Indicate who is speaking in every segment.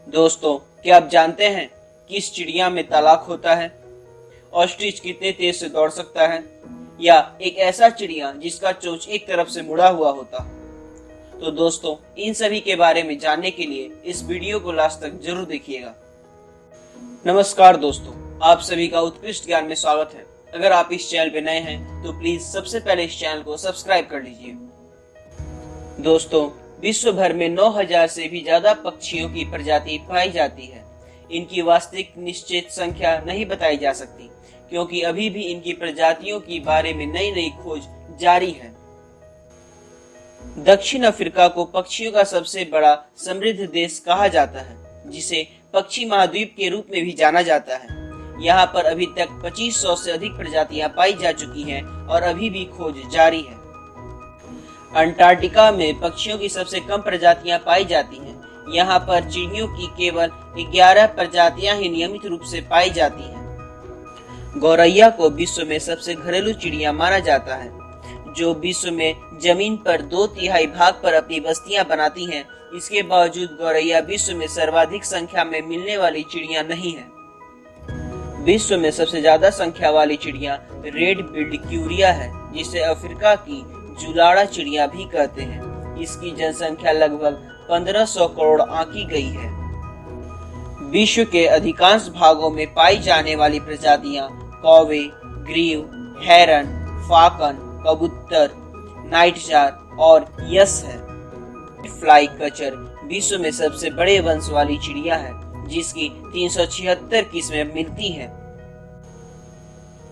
Speaker 1: दोस्तों, क्या आप जानते हैं किस चिड़िया में तलाक होता है? ऑस्ट्रिच कितने तेज से दौड़ सकता है? या एक ऐसा चिड़िया जिसका चोंच एक तरफ से मुड़ा हुआ होता? तो दोस्तों, इन सभी के बारे में जानने के लिए इस वीडियो को लास्ट तक जरूर देखिएगा। नमस्कार दोस्तों, आप सभी का उत्कृष्ट ज्ञान में स्वागत है। अगर आप इस चैनल पे नए हैं तो प्लीज सबसे पहले इस चैनल को सब्सक्राइब कर लीजिए। दोस्तों, विश्व भर में 9000 से भी ज्यादा पक्षियों की प्रजाति पाई जाती है। इनकी वास्तविक निश्चित संख्या नहीं बताई जा सकती, क्योंकि अभी भी इनकी प्रजातियों के बारे में नई नई खोज जारी है। दक्षिण अफ्रीका को पक्षियों का सबसे बड़ा समृद्ध देश कहा जाता है, जिसे पक्षी महाद्वीप के रूप में भी जाना जाता है। यहाँ पर अभी तक 2500 से अधिक प्रजातियां पाई जा चुकी हैं और अभी भी खोज जारी है। अंटार्कटिका में पक्षियों की सबसे कम प्रजातियां पाई जाती हैं। यहाँ पर चिड़ियों की केवल 11 प्रजातियां ही नियमित रूप से पाई जाती हैं। गौरैया को विश्व में सबसे घरेलू चिड़िया माना जाता है, जो विश्व में जमीन पर 2/3 भाग पर अपनी बस्तियां बनाती हैं। इसके बावजूद गौरैया विश्व में सर्वाधिक संख्या में मिलने वाली चिड़िया नहीं है। विश्व में सबसे ज्यादा संख्या वाली चिड़िया रेड बिल्ड क्यूरिया है, जिसे अफ्रीका की जुलाड़ा चिड़िया भी कहते हैं। इसकी जनसंख्या लगभग 1500 करोड़ आंकी गई है। विश्व के अधिकांश भागों में पाई जाने वाली प्रजातियां कौवे, ग्रीव, हेरन, फाकन, कबूतर, नाइटजार और यस है। फ्लाई कचर विश्व में सबसे बड़े वंश वाली चिड़िया है, जिसकी 376 किस्में मिलती हैं।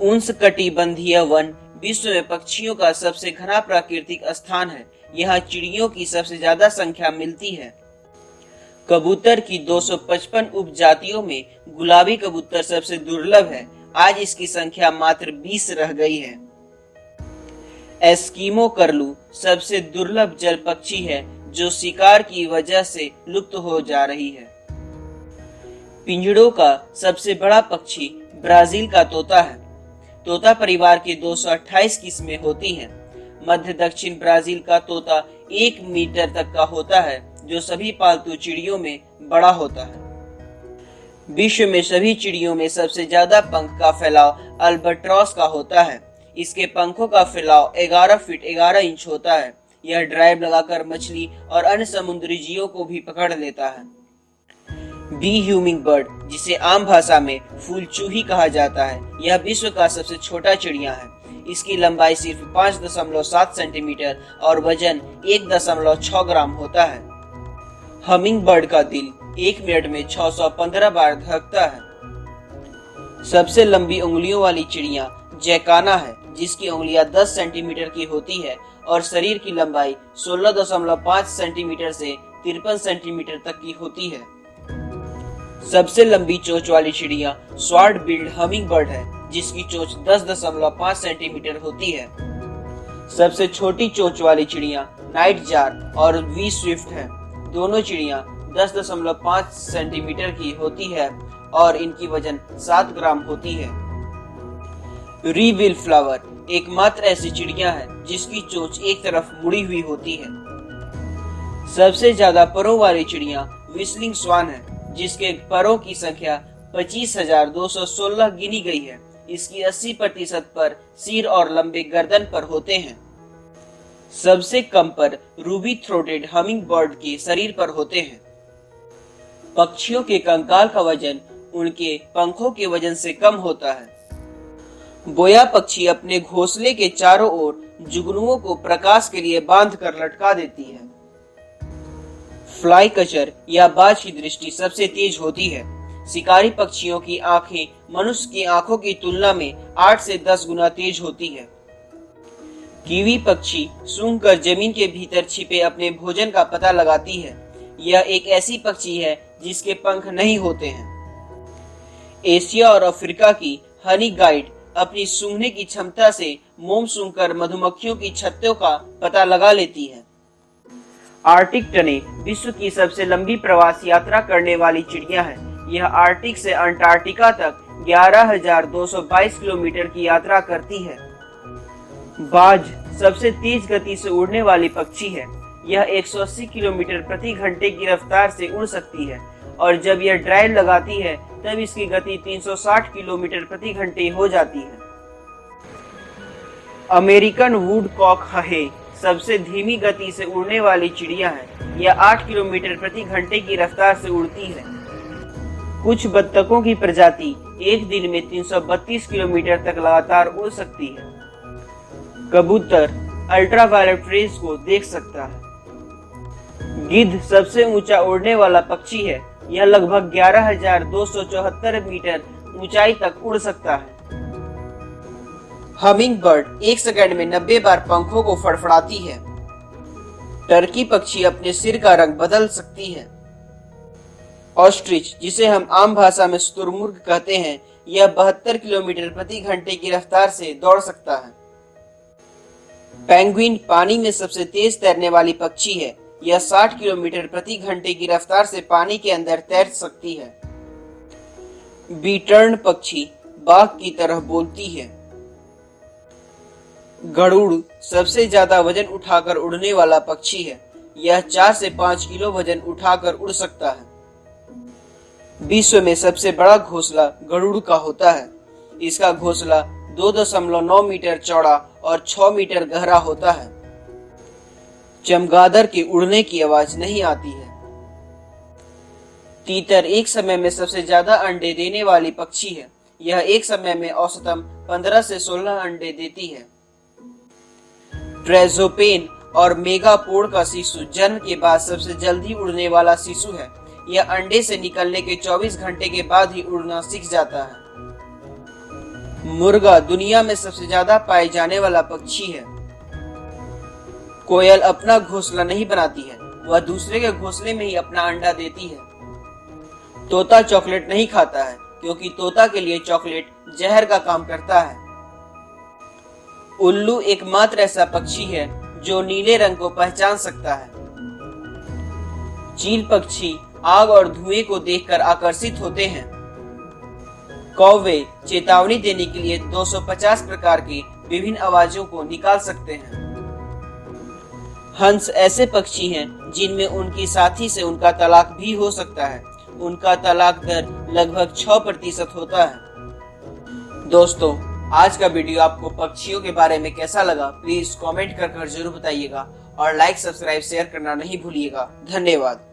Speaker 1: उष्णकटिबंधीय वन विश्व में पक्षियों का सबसे घना प्राकृतिक स्थान है। यहाँ चिड़ियों की सबसे ज्यादा संख्या मिलती है। कबूतर की 255 उपजातियों में गुलाबी कबूतर सबसे दुर्लभ है। आज इसकी संख्या मात्र 20 रह गई है। एस्किमो करलू सबसे दुर्लभ जल पक्षी है, जो शिकार की वजह से लुप्त हो जा रही है। पिंजड़ों का सबसे बड़ा पक्षी ब्राजील का तोता है। तोता परिवार की 228 किस्में होती हैं। मध्य दक्षिण ब्राजील का तोता 1 मीटर तक का होता है, जो सभी पालतू चिड़ियों में बड़ा होता है। विश्व में सभी चिड़ियों में सबसे ज्यादा पंख का फैलाव अल्बाट्रॉस का होता है। इसके पंखों का फैलाव 11 फीट 11 इंच होता है। यह ड्राइव लगाकर मछली और अन्य समुद्री जीवों को भी पकड़ लेता है। बी ह्यूमिंग बर्ड, जिसे आम भाषा में फूलचूही कहा जाता है, यह विश्व का सबसे छोटा चिड़िया है। इसकी लंबाई सिर्फ 5.7 सेंटीमीटर और वजन 1.6 ग्राम होता है। हमिंग बर्ड का दिल 1 मिनट में 615 बार धड़कता है। सबसे लंबी उंगलियों वाली चिड़िया जैकाना है, जिसकी उंगलियां 10 सेंटीमीटर की होती है और शरीर की लंबाई 16.5 सेंटीमीटर से 53 सेंटीमीटर तक की होती है। सबसे लंबी चोंच वाली चिड़िया स्वॉर्ड बिल्ड हमिंग बर्ड है, जिसकी चोंच 10.5 सेंटीमीटर होती है। सबसे छोटी चोंच वाली चिड़िया नाइटजार और वी स्विफ्ट है। दोनों चिड़िया 10.5 सेंटीमीटर की होती है और इनकी वजन 7 ग्राम होती है। रीविल फ्लावर एकमात्र ऐसी चिड़िया है जिसकी चोंच एक तरफ मुड़ी हुई होती है। सबसे ज्यादा परों वाली चिड़िया व्हिस्लिंग स्वान है, जिसके परों की संख्या 25,216 गिनी गई है। इसकी 80% पर सिर और लंबे गर्दन पर होते हैं। सबसे कम पर रूबी थ्रोटेड हमिंग बर्ड के शरीर पर होते हैं। पक्षियों के कंकाल का वजन उनके पंखों के वजन से कम होता है। बोया पक्षी अपने घोंसले के चारों ओर जुगनुओं को प्रकाश के लिए बांध कर लटका देती है। फ्लाई कचर या बाज की दृष्टि सबसे तेज होती है। शिकारी पक्षियों की आंखें मनुष्य की आंखों की तुलना में 8 से 10 गुना तेज होती है। कीवी पक्षी सूंघकर जमीन के भीतर छिपे अपने भोजन का पता लगाती है। यह एक ऐसी पक्षी है जिसके पंख नहीं होते हैं। एशिया और अफ्रीका की हनी गाइड अपनी सूंघने की क्षमता से मोम सूंघकर मधुमक्खियों की छत्तों का पता लगा लेती है। आर्टिक टने विश्व की सबसे लंबी प्रवास यात्रा करने वाली चिड़िया है। यह आर्टिक से अंटार्कटिका तक 11,222 किलोमीटर की यात्रा करती है। बाज सबसे तेज गति से उड़ने वाली पक्षी है। यह 180 किलोमीटर प्रति घंटे की रफ्तार से उड़ सकती है और जब यह ड्राइव लगाती है तब इसकी गति 360 किलोमीटर प्रति घंटे हो जाती है। अमेरिकन वुडकॉक हहे सबसे धीमी गति से उड़ने वाली चिड़िया है। यह 8 किलोमीटर प्रति घंटे की रफ्तार से उड़ती है। कुछ बत्तखों की प्रजाति एक दिन में 332 किलोमीटर तक लगातार उड़ सकती है। कबूतर अल्ट्रावायलेट रेज को देख सकता है। गिद्ध सबसे ऊंचा उड़ने वाला पक्षी है। यह लगभग 11,274 मीटर ऊंचाई तक उड़ सकता है। हमिंग बर्ड 1 सेकंड में 90 बार पंखों को फड़फड़ाती है। टर्की पक्षी अपने सिर का रंग बदल सकती है। ऑस्ट्रिच, जिसे हम आम भाषा में शुतुरमुर्ग कहते हैं, यह 72 किलोमीटर प्रति घंटे की रफ्तार से दौड़ सकता है। पेंगुइन पानी में सबसे तेज तैरने वाली पक्षी है। यह 60 किलोमीटर प्रति घंटे की रफ्तार से पानी के अंदर तैर सकती है। बीटर्न पक्षी बाघ की तरह बोलती है। गरुड़ सबसे ज्यादा वजन उठाकर उड़ने वाला पक्षी है। यह 4 से 5 किलो वजन उठाकर उड़ सकता है। विश्व में सबसे बड़ा घोंसला गरुड़ का होता है। इसका घोंसला 2.9 मीटर चौड़ा और 6 मीटर गहरा होता है। चमगादड़ के उड़ने की आवाज नहीं आती है। तीतर एक समय में सबसे ज्यादा अंडे देने वाली पक्षी है। यह एक समय में औसतन 15 से 16 अंडे देती है। ट्रेजोपेन और मेगापोड का शिशु जन्म के बाद सबसे जल्दी उड़ने वाला शिशु है। यह अंडे से निकलने के 24 घंटे के बाद ही उड़ना सीख जाता है। मुर्गा दुनिया में सबसे ज्यादा पाए जाने वाला पक्षी है। कोयल अपना घोंसला नहीं बनाती है, वह दूसरे के घोंसले में ही अपना अंडा देती है। तोता चॉकलेट नहीं खाता है क्योंकि तोता के लिए चॉकलेट जहर का काम करता है। उल्लू एकमात्र ऐसा पक्षी है जो नीले रंग को पहचान सकता है। चील पक्षी आग और धुएं को देखकर आकर्षित होते हैं। कौवे चेतावनी देने के लिए 250 प्रकार की विभिन्न आवाजों को निकाल सकते हैं। हंस ऐसे पक्षी हैं जिनमें उनकी साथी से उनका तलाक भी हो सकता है। उनका तलाक दर लगभग 6% होता है। दोस्तों, आज का वीडियो आपको पक्षियों के बारे में कैसा लगा, प्लीज कमेंट कर जरूर बताइएगा और लाइक, सब्सक्राइब, शेयर करना नहीं भूलिएगा। धन्यवाद।